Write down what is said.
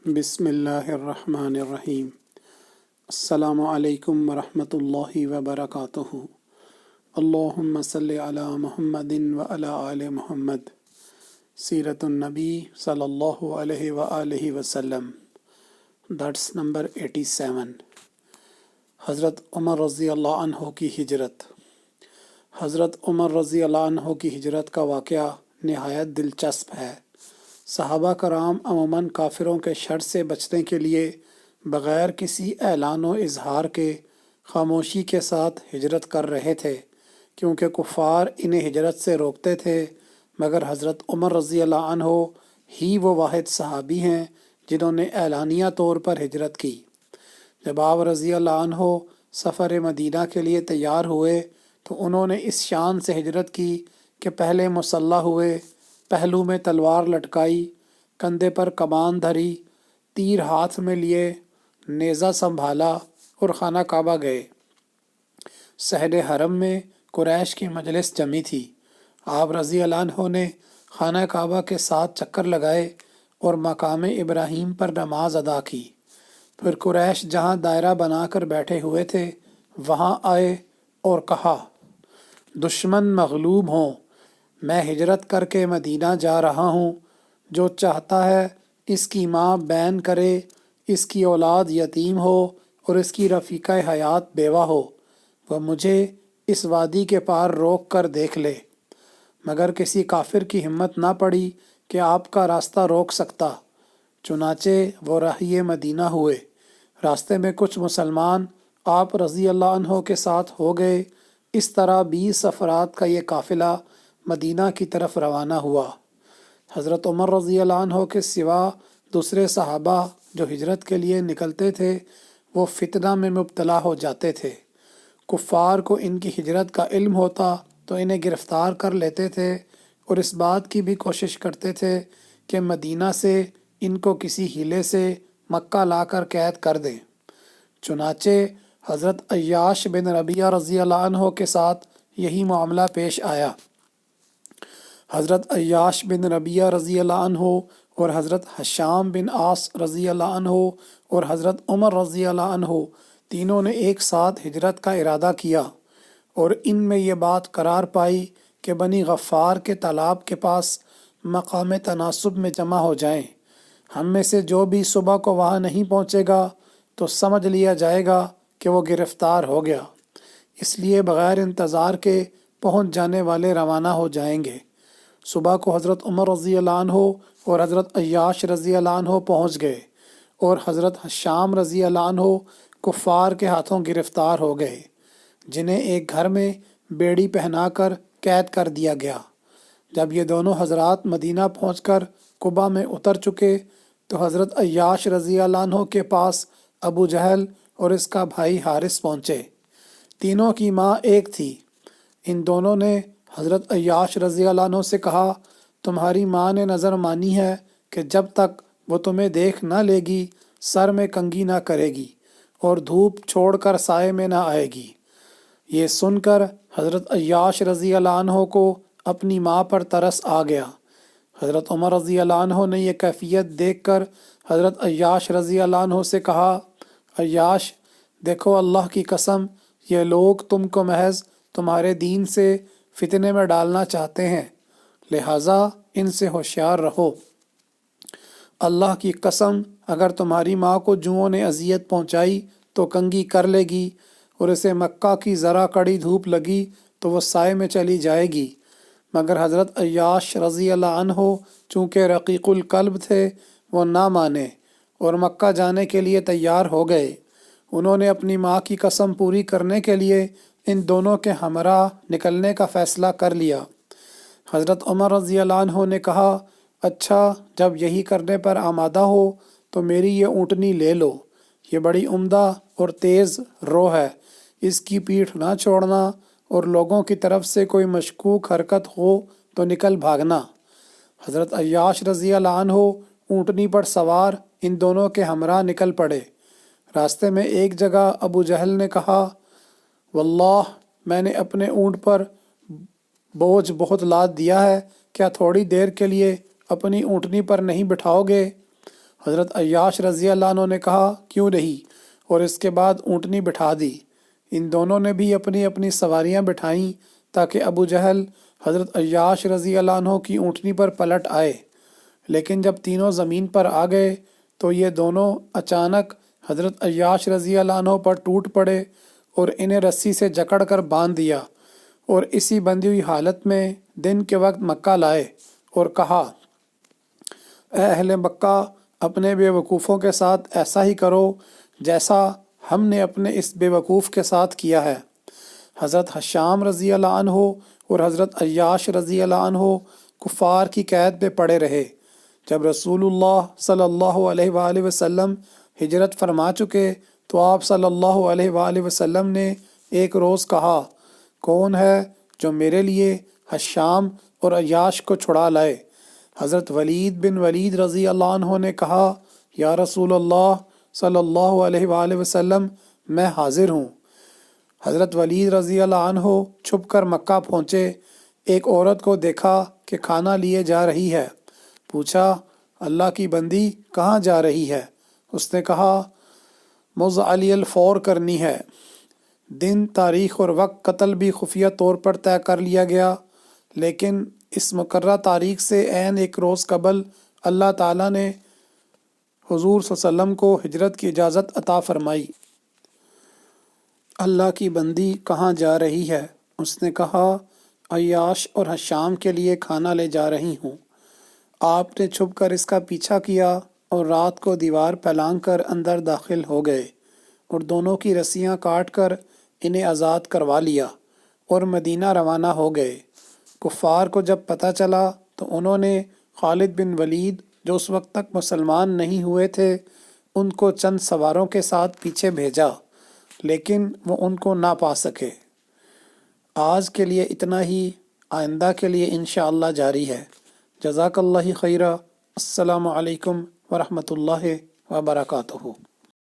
بسم اللہ الرحمن الرحیم۔ السلام علیکم ورحمۃ اللہ وبرکاتہ۔ اللہم صلی علی محمد وعلی آل محمد۔ سیرت النبی صلی اللہ علیہ وآلہ وسلم، درس نمبر 87۔ حضرت عمر رضی اللہ عنہ کی ہجرت۔ حضرت عمر رضی اللہ عنہ کی ہجرت کا واقعہ نہایت دلچسپ ہے۔ صحابہ کرام عموماً کافروں کے شر سے بچنے کے لیے بغیر کسی اعلان و اظہار کے خاموشی کے ساتھ ہجرت کر رہے تھے، کیونکہ کفار انہیں ہجرت سے روکتے تھے، مگر حضرت عمر رضی اللہ عنہ ہی وہ واحد صحابی ہیں جنہوں نے اعلانیہ طور پر ہجرت کی۔ جب آپ رضی اللہ عنہ سفر مدینہ کے لیے تیار ہوئے تو انہوں نے اس شان سے ہجرت کی کہ پہلے مسلح ہوئے، پہلو میں تلوار لٹکائی، کندھے پر کمان دھری، تیر ہاتھ میں لیے، نیزہ سنبھالا اور خانہ کعبہ گئے۔ صحن حرم میں قریش کی مجلس جمی تھی۔ آپ رضی اللہ عنہ نے خانہ کعبہ کے 7 چکر لگائے اور مقام ابراہیم پر نماز ادا کی۔ پھر قریش جہاں دائرہ بنا کر بیٹھے ہوئے تھے وہاں آئے اور کہا، دشمن مغلوب ہوں، میں ہجرت کر کے مدینہ جا رہا ہوں۔ جو چاہتا ہے اس کی ماں بین کرے، اس کی اولاد یتیم ہو اور اس کی رفیقہ حیات بیوہ ہو، وہ مجھے اس وادی کے پار روک کر دیکھ لے۔ مگر کسی کافر کی ہمت نہ پڑی کہ آپ کا راستہ روک سکتا، چنانچہ وہ راہی مدینہ ہوئے۔ راستے میں کچھ مسلمان آپ رضی اللہ عنہ کے ساتھ ہو گئے۔ اس طرح 20 افراد کا یہ قافلہ مدینہ کی طرف روانہ ہوا۔ حضرت عمر رضی اللہ عنہ کے سوا دوسرے صحابہ جو ہجرت کے لیے نکلتے تھے وہ فتنہ میں مبتلا ہو جاتے تھے۔ کفار کو ان کی ہجرت کا علم ہوتا تو انہیں گرفتار کر لیتے تھے اور اس بات کی بھی کوشش کرتے تھے کہ مدینہ سے ان کو کسی ہیلے سے مکہ لا کر قید کر دیں۔ چنانچہ حضرت عیاش بن ربیعہ رضی اللہ عنہ کے ساتھ یہی معاملہ پیش آیا۔ حضرت عیاش بن ربیعہ رضی اللہ عنہ اور حضرت حشام بن عاص رضی اللہ عنہ اور حضرت عمر رضی اللہ عنہ تینوں نے ایک ساتھ ہجرت کا ارادہ کیا اور ان میں یہ بات قرار پائی کہ بنی غفار کے تالاب کے پاس مقام تناسب میں جمع ہو جائیں۔ ہم میں سے جو بھی صبح کو وہاں نہیں پہنچے گا تو سمجھ لیا جائے گا کہ وہ گرفتار ہو گیا، اس لیے بغیر انتظار کے پہنچ جانے والے روانہ ہو جائیں گے۔ صبح کو حضرت عمر رضی اللہ عنہ اور حضرت عیاش رضی اللہ عنہ پہنچ گئے اور حضرت حشام رضی اللہ عنہ کفار کے ہاتھوں گرفتار ہو گئے، جنہیں ایک گھر میں بیڑی پہنا کر قید کر دیا گیا۔ جب یہ دونوں حضرات مدینہ پہنچ کر قباء میں اتر چکے تو حضرت عیاش رضی اللہ عنہ کے پاس ابو جہل اور اس کا بھائی حارث پہنچے۔ تینوں کی ماں ایک تھی۔ ان دونوں نے حضرت عیاش رضی اللہ عنہ سے کہا، تمہاری ماں نے نظر مانی ہے کہ جب تک وہ تمہیں دیکھ نہ لے گی سر میں کنگھی نہ کرے گی اور دھوپ چھوڑ کر سائے میں نہ آئے گی۔ یہ سن کر حضرت عیاش رضی اللہ عنہ کو اپنی ماں پر ترس آ گیا۔ حضرت عمر رضی اللہ عنہ نے یہ کیفیت دیکھ کر حضرت عیاش رضی اللہ عنہ سے کہا، عیاش دیکھو، اللہ کی قسم یہ لوگ تم کو محض تمہارے دین سے فتنے میں ڈالنا چاہتے ہیں، لہٰذا ان سے ہوشیار رہو۔ اللہ کی قسم اگر تمہاری ماں کو جوؤں نے اذیت پہنچائی تو کنگھی کر لے گی، اور اسے مکہ کی ذرا کڑی دھوپ لگی تو وہ سائے میں چلی جائے گی۔ مگر حضرت عیاش رضی اللہ عنہ چونکہ رقیق القلب تھے وہ نہ مانے اور مکہ جانے کے لیے تیار ہو گئے۔ انہوں نے اپنی ماں کی قسم پوری کرنے کے لیے ان دونوں کے ہمراہ نکلنے کا فیصلہ کر لیا۔ حضرت عمر رضی اللہ عنہ نے کہا، اچھا جب یہی کرنے پر آمادہ ہو تو میری یہ اونٹنی لے لو، یہ بڑی عمدہ اور تیز رو ہے، اس کی پیٹھ نہ چھوڑنا اور لوگوں کی طرف سے کوئی مشکوک حرکت ہو تو نکل بھاگنا۔ حضرت عیاش رضی اللہ عنہ اونٹنی پر سوار ان دونوں کے ہمراہ نکل پڑے۔ راستے میں ایک جگہ ابو جہل نے کہا، واللہ میں نے اپنے اونٹ پر بوجھ بہت لاد دیا ہے، کیا تھوڑی دیر کے لیے اپنی اونٹنی پر نہیں بٹھاؤ گے؟ حضرت عیاش رضی اللہ عنہ نے کہا کیوں نہیں، اور اس کے بعد اونٹنی بٹھا دی۔ ان دونوں نے بھی اپنی اپنی سواریاں بٹھائیں تاکہ ابو جہل حضرت عیاش رضی اللہ عنہ کی اونٹنی پر پلٹ آئے، لیکن جب تینوں زمین پر آ گئے تو یہ دونوں اچانک حضرت عیاش رضی اللہ عنہ پر ٹوٹ پڑے اور انہیں رسی سے جکڑ کر باندھ دیا، اور اسی بندھی ہوئی حالت میں دن کے وقت مکہ لائے اور کہا اے اہل مکہ، اپنے بے وقوفوں کے ساتھ ایسا ہی کرو جیسا ہم نے اپنے اس بے وقوف کے ساتھ کیا ہے۔ حضرت حشام رضی اللہ عنہ اور حضرت عیاش رضی اللہ عنہ کفار کی قید میں پڑے رہے۔ جب رسول اللہ صلی اللہ علیہ وآلہ وسلم ہجرت فرما چکے تو آپ صلی اللہ علیہ وآلہ وسلم نے ایک روز کہا، کون ہے جو میرے لیے حشام اور عیاش کو چھڑا لائے؟ حضرت ولید بن ولید رضی اللہ عنہ نے کہا، یا رسول اللہ صلی اللہ علیہ وآلہ وسلم، میں حاضر ہوں۔ حضرت ولید رضی اللہ عنہ چھپ کر مکہ پہنچے، ایک عورت کو دیکھا کہ کھانا لیے جا رہی ہے، پوچھا اللہ کی بندی کہاں جا رہی ہے؟ اس نے کہا مز علی الفور کرنی ہے۔ دن، تاریخ اور وقت قتل بھی خفیہ طور پر طے کر لیا گیا، لیکن اس مقررہ تاریخ سے عین ایک روز قبل اللہ تعالیٰ نے حضور صلی اللہ علیہ وسلم کو ہجرت کی اجازت عطا فرمائی۔ اللہ کی بندی کہاں جا رہی ہے؟ اس نے کہا عیاش اور حشام کے لیے کھانا لے جا رہی ہوں۔ آپ نے چھپ کر اس کا پیچھا کیا اور رات کو دیوار پھیلانگ کر اندر داخل ہو گئے اور دونوں کی رسیاں کاٹ کر انہیں آزاد کروا لیا اور مدینہ روانہ ہو گئے۔ کفار کو جب پتہ چلا تو انہوں نے خالد بن ولید جو اس وقت تک مسلمان نہیں ہوئے تھے ان کو چند سواروں کے ساتھ پیچھے بھیجا، لیکن وہ ان کو نہ پا سکے۔ آج کے لیے اتنا ہی، آئندہ کے لیے انشاءاللہ جاری ہے۔ جزاک اللہ خیرہ۔ السلام علیکم ورحمۃ اللہ وبرکاتہ۔